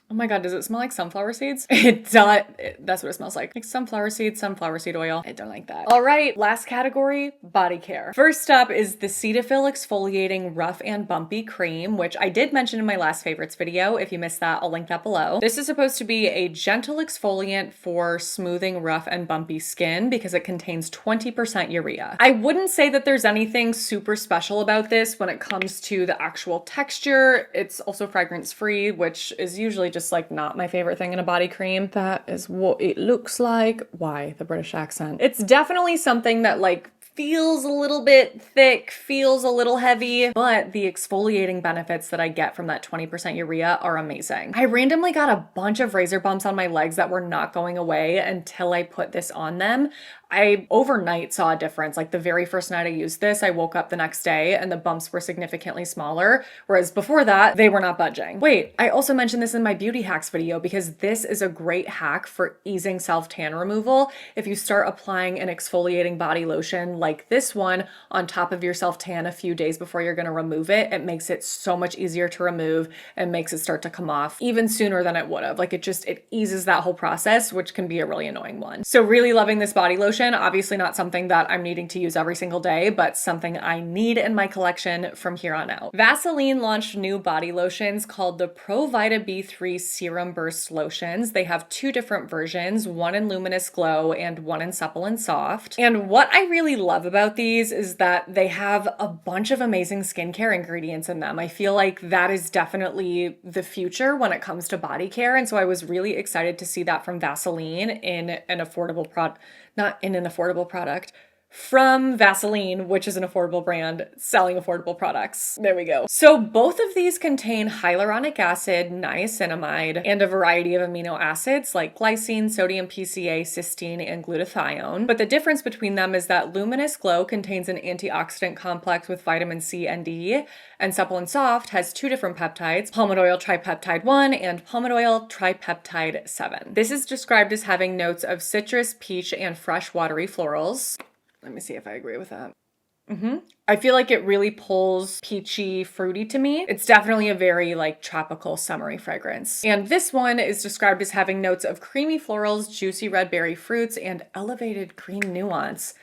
Oh my God, does it smell like sunflower seeds? It does. That's what it smells like. Like sunflower seeds, sunflower seed oil. I don't like that. All right, last category, body care. First up is the Cetaphil Exfoliating Rough and Bumpy Cream, which I did mention in my last favorites video. If you missed that, I'll link that below. This is supposed to be a gentle exfoliant for smoothing rough and bumpy skin because it contains 20% urea. I wouldn't say that there's anything super special about this when it comes to the actual texture. It's also fragrance free, which is usually just like not my favorite thing in a body cream. That is what it looks like. Why the British accent? It's definitely something that like feels a little bit thick, feels a little heavy, but the exfoliating benefits that I get from that 20% urea are amazing. I randomly got a bunch of razor bumps on my legs that were not going away until I put this on them. I overnight saw a difference. Like the very first night I used this, I woke up the next day and the bumps were significantly smaller, whereas before that, they were not budging. Wait, I also mentioned this in my beauty hacks video because this is a great hack for easing self-tan removal. If you start applying an exfoliating body lotion like this one on top of your self-tan a few days before you're gonna remove it, it makes it so much easier to remove and makes it start to come off even sooner than it would have. Like it eases that whole process, which can be a really annoying one. So really loving this body lotion. Obviously not something that I'm needing to use every single day, but something I need in my collection from here on out. Vaseline launched new body lotions called the Pro Vita B3 Serum Burst Lotions. They have two different versions, one in Luminous Glow and one in Supple and Soft. And what I really love about these is that they have a bunch of amazing skincare ingredients in them. I feel like that is definitely the future when it comes to body care. And so I was really excited to see that from Vaseline in an affordable product. Not in an affordable product, from Vaseline, which is an affordable brand selling affordable products. There we go. So both of these contain hyaluronic acid, niacinamide, and a variety of amino acids like glycine, sodium PCA, cysteine, and glutathione. But the difference between them is that Luminous Glow contains an antioxidant complex with vitamin C and D, and Supple and Soft has two different peptides, palm oil tripeptide 1 and palm oil tripeptide 7. This is described as having notes of citrus, peach, and fresh watery florals. Let me see if I agree with that. I feel like it really pulls peachy, fruity to me. It's definitely a very like tropical, summery fragrance. And this one is described as having notes of creamy florals, juicy red berry fruits, and elevated green nuance.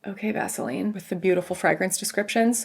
Okay, Vaseline, with the beautiful fragrance descriptions.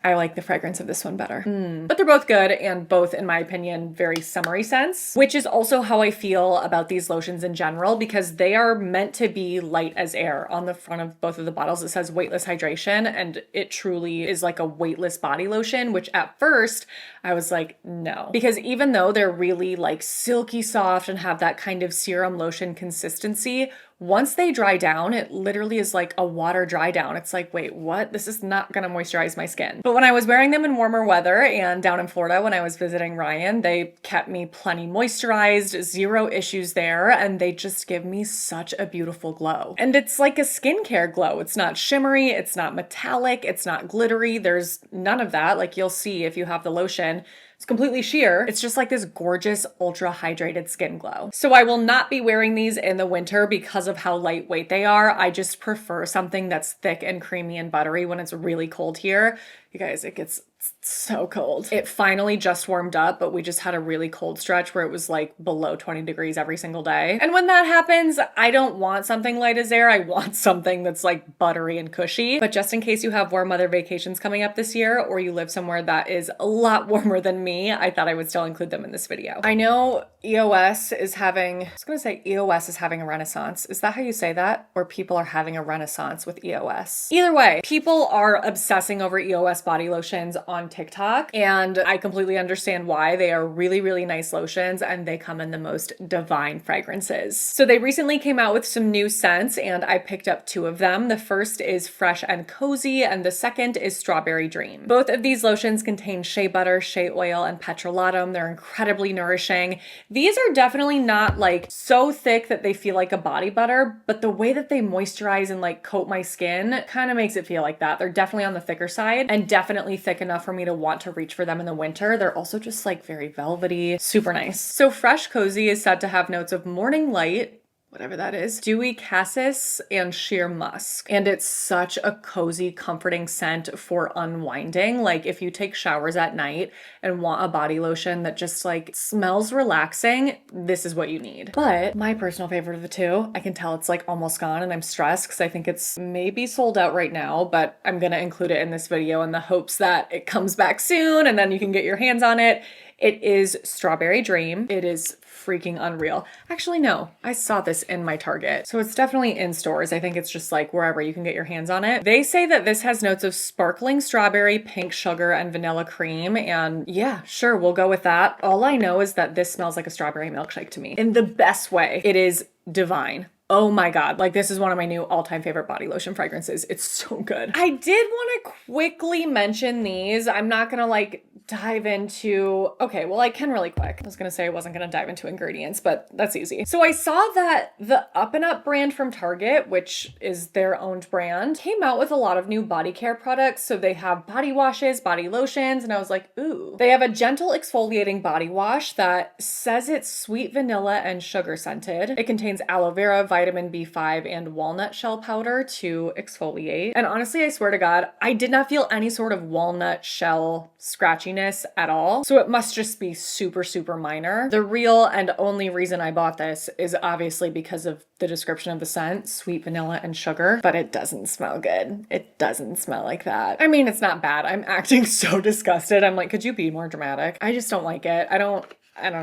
I like the fragrance of this one better. But they're both good and both, in my opinion, very summery scents, which is also how I feel about these lotions in general because they are meant to be light as air. On the front of both of the bottles, it says weightless hydration, and it truly is like a weightless body lotion, which at first I was like, no. Because even though they're really like silky soft and have that kind of serum lotion consistency, once they dry down, it literally is like a water dry down. It's like, wait, what? This is not gonna moisturize my skin. But when I was wearing them in warmer weather and down in Florida when I was visiting Ryan, they kept me plenty moisturized, zero issues there, and they just give me such a beautiful glow. And it's like a skincare glow. It's not shimmery, it's not metallic, it's not glittery. There's none of that. Like you'll see if you have the lotion, It's completely sheer. It's just like this gorgeous ultra hydrated skin glow. So I will not be wearing these in the winter because of how lightweight they are. I just prefer something that's thick and creamy and buttery when it's really cold here. You guys, it gets so cold. It finally just warmed up, but we just had a really cold stretch where it was like below 20 degrees every single day. And when that happens, I don't want something light as air. I want something that's like buttery and cushy. But just in case you have warm weather vacations coming up this year, or you live somewhere that is a lot warmer than me, I thought I would still include them in this video. I know EOS is having a renaissance. Is that how you say that? Or people are having a renaissance with EOS? Either way, people are obsessing over EOS body lotions on TikTok, and I completely understand why. They are really, really nice lotions, and they come in the most divine fragrances. So they recently came out with some new scents, and I picked up 2 of them. The first is Fresh and Cozy, and the second is Strawberry Dream. Both of these lotions contain shea butter, shea oil, and petrolatum. They're incredibly nourishing. These are definitely not like so thick that they feel like a body butter, but the way that they moisturize and like coat my skin kind of makes it feel like that. They're definitely on the thicker side, and definitely thick enough for me to want to reach for them in the winter. They're also just like very velvety, super nice. So Fresh Cozy is said to have notes of morning light, whatever that is, dewy cassis, and sheer musk. And it's such a cozy, comforting scent for unwinding. Like if you take showers at night and want a body lotion that just like smells relaxing, this is what you need. But my personal favorite of the 2, I can tell it's like almost gone and I'm stressed because I think it's maybe sold out right now, but I'm gonna include it in this video in the hopes that it comes back soon and then you can get your hands on it. It is Strawberry Dream. It is freaking unreal. Actually, no, I saw this in my Target. So it's definitely in stores. I think it's just like wherever you can get your hands on it. They say that this has notes of sparkling strawberry, pink sugar, and vanilla cream. And yeah, sure, we'll go with that. All I know is that this smells like a strawberry milkshake to me in the best way. It is divine. Oh my God. Like this is one of my new all-time favorite body lotion fragrances. It's so good. I did want to quickly mention these. I'm not gonna like dive into, okay, well I can really quick. I was gonna say I wasn't gonna dive into ingredients, but that's easy. So I saw that the Up and Up brand from Target, which is their owned brand, came out with a lot of new body care products. So they have body washes, body lotions, and I was like, ooh. They have a gentle exfoliating body wash that says it's sweet vanilla and sugar scented. It contains aloe vera, vitamin B5, and walnut shell powder to exfoliate. And honestly, I swear to God, I did not feel any sort of walnut shell scratchiness at all. So it must just be super, super minor. The real and only reason I bought this is obviously because of the description of the scent, sweet vanilla and sugar, but it doesn't smell good. It doesn't smell like that. I mean, it's not bad. I'm acting so disgusted. I'm like, could you be more dramatic? I just don't like it. I don't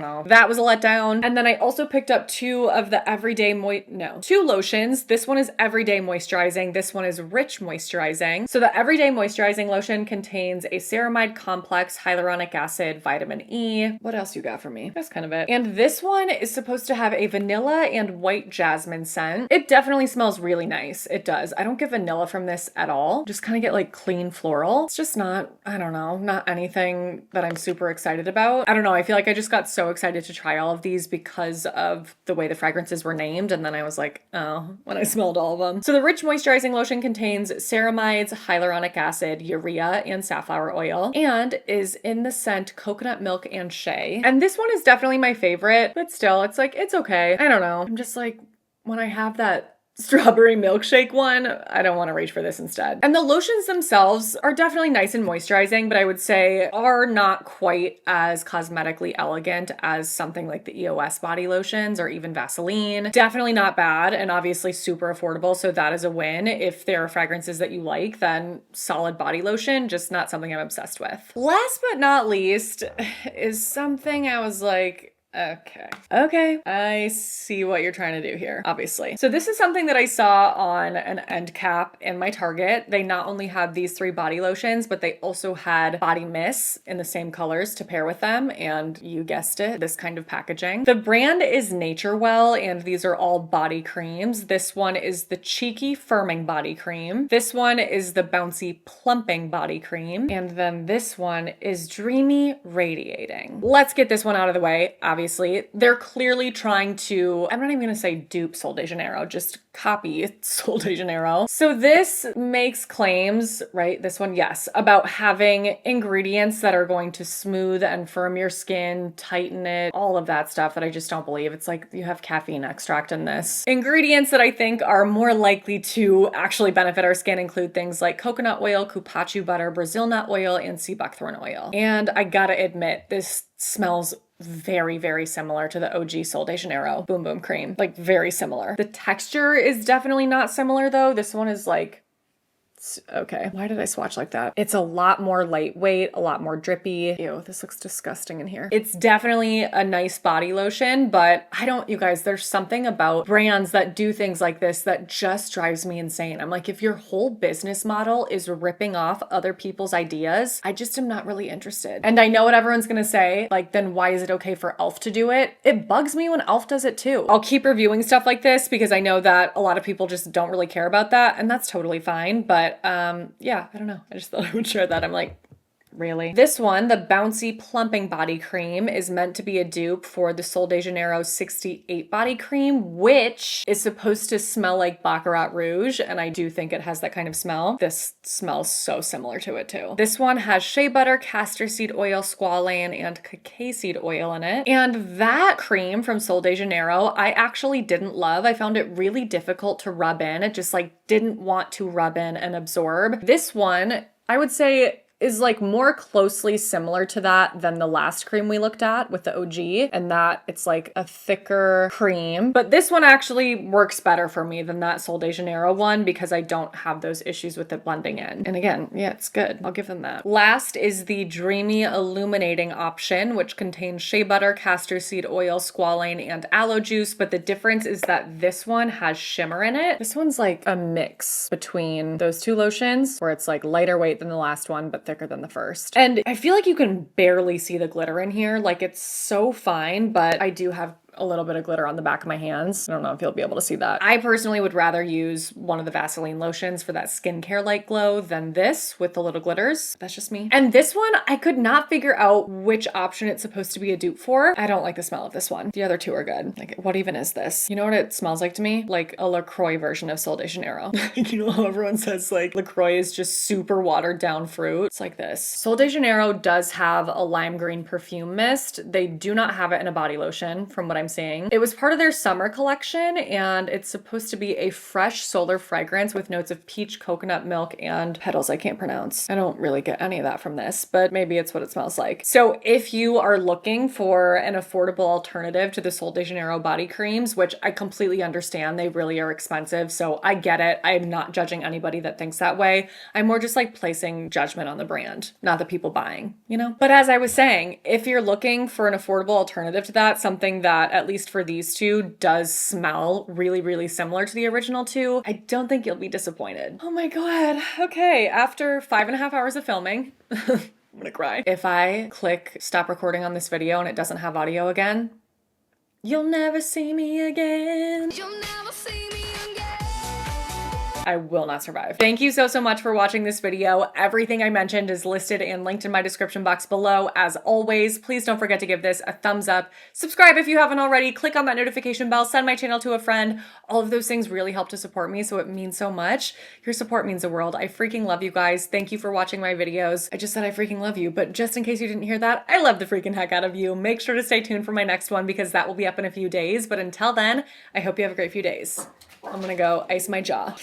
know. That was a letdown. And then I also picked up 2 of the everyday 2 lotions. This one is everyday moisturizing. This one is rich moisturizing. So the everyday moisturizing lotion contains a ceramide complex, hyaluronic acid, vitamin E. What else you got for me? That's kind of it. And this one is supposed to have a vanilla and white jasmine scent. It definitely smells really nice. It does. I don't get vanilla from this at all. Just kind of get like clean floral. It's just not, I don't know, not anything that I'm super excited about. I don't know. I feel like I just got so excited to try all of these because of the way the fragrances were named, and then I was like, oh, when I smelled all of them. So the rich moisturizing lotion contains ceramides, hyaluronic acid, urea, and safflower oil, and is in the scent coconut milk and shea. And this one is definitely my favorite, but still, it's like, it's okay. I don't know. I'm just like, when I have that strawberry milkshake one, I don't want to reach for this instead. And the lotions themselves are definitely nice and moisturizing, but I would say are not quite as cosmetically elegant as something like the EOS body lotions or even Vaseline. Definitely not bad, and obviously super affordable, so that is a win. If there are fragrances that you like, then solid body lotion, just not something I'm obsessed with. Last but not least is something I was like, okay, I see what you're trying to do here, obviously. So this is something that I saw on an end cap in my Target. They not only had these 3 body lotions, but they also had body mists in the same colors to pair with them. And you guessed it, this kind of packaging. The brand is Naturewell, and these are all body creams. This one is the Cheeky Firming Body Cream. This one is the Bouncy Plumping Body Cream. And then this one is Dreamy Radiating. Let's get this one out of the way. Obviously, obviously. They're clearly trying to, I'm not even gonna say dupe Sol de Janeiro, just copy Sol de Janeiro. So this makes claims, right? This one, yes, about having ingredients that are going to smooth and firm your skin, tighten it, all of that stuff that I just don't believe. It's like you have caffeine extract in this. Ingredients that I think are more likely to actually benefit our skin include things like coconut oil, cupachu butter, Brazil nut oil, and sea buckthorn oil. And I gotta admit, this smells very, very similar to the OG Sol de Janeiro Boom Boom Cream. Like, very similar. The texture is definitely not similar though. This one is like, okay, why did I swatch like that? It's a lot more lightweight, a lot more drippy. Ew, this looks disgusting in here. It's definitely a nice body lotion, but you guys, there's something about brands that do things like this that just drives me insane. I'm like, if your whole business model is ripping off other people's ideas, I just am not really interested. And I know what everyone's gonna say, like, then why is it okay for e.l.f. to do it? It bugs me when e.l.f. does it too. I'll keep reviewing stuff like this because I know that a lot of people just don't really care about that, and that's totally fine, but yeah, I don't know. I just thought I would share that. I'm like, really? This one, the Bouncy Plumping Body Cream, is meant to be a dupe for the Sol de Janeiro 68 Body Cream, which is supposed to smell like Baccarat Rouge, and I do think it has that kind of smell. This smells so similar to it too. This one has shea butter, castor seed oil, squalane, and cacao seed oil in it. And that cream from Sol de Janeiro, I actually didn't love. I found it really difficult to rub in. It just like didn't want to rub in and absorb. This one, I would say, is like more closely similar to that than the last cream we looked at with the OG, and that it's like a thicker cream. But this one actually works better for me than that Sol de Janeiro one because I don't have those issues with it blending in. And again, yeah, it's good. I'll give them that. Last is the Dreamy Illuminating option, which contains shea butter, castor seed oil, squalane, and aloe juice. But the difference is that this one has shimmer in it. This one's like a mix between those two lotions where it's like lighter weight than the last one, but thicker than the first. And I feel like you can barely see the glitter in here. Like, it's so fine, but I do have a little bit of glitter on the back of my hands. I don't know if you'll be able to see that. I personally would rather use one of the Vaseline lotions for that skincare light glow than this with the little glitters. That's just me. And this one, I could not figure out which option it's supposed to be a dupe for. I don't like the smell of this one. The other two are good. Like, what even is this? You know what it smells like to me? Like a LaCroix version of Sol de Janeiro. You know how everyone says like LaCroix is just super watered down fruit? It's like this. Sol de Janeiro does have a lime green perfume mist. They do not have it in a body lotion from what I'm seeing. It was part of their summer collection, and it's supposed to be a fresh solar fragrance with notes of peach, coconut milk, and petals I can't pronounce. I don't really get any of that from this, but maybe it's what it smells like. So if you are looking for an affordable alternative to the Sol de Janeiro body creams, which I completely understand, they really are expensive, so I get it. I'm not judging anybody that thinks that way. I'm more just like placing judgment on the brand, not the people buying, you know? But as I was saying, if you're looking for an affordable alternative to that, something that at least for these two does smell really, really similar to the original two, I don't think you'll be disappointed. Oh my God. Okay. After 5.5 hours of filming, I'm gonna cry. If I click stop recording on this video and it doesn't have audio again, you'll never see me again. You'll never see me again. I will not survive. Thank you so much for watching this video. Everything I mentioned is listed and linked in my description box below. As always, please don't forget to give this a thumbs up. Subscribe if you haven't already. Click on that notification bell. Send my channel to a friend. All of those things really help to support me, so it means so much. Your support means the world. I freaking love you guys. Thank you for watching my videos. I just said I freaking love you, but just in case you didn't hear that, I love the freaking heck out of you. Make sure to stay tuned for my next one because that will be up in a few days. But until then, I hope you have a great few days. I'm gonna go ice my jaw.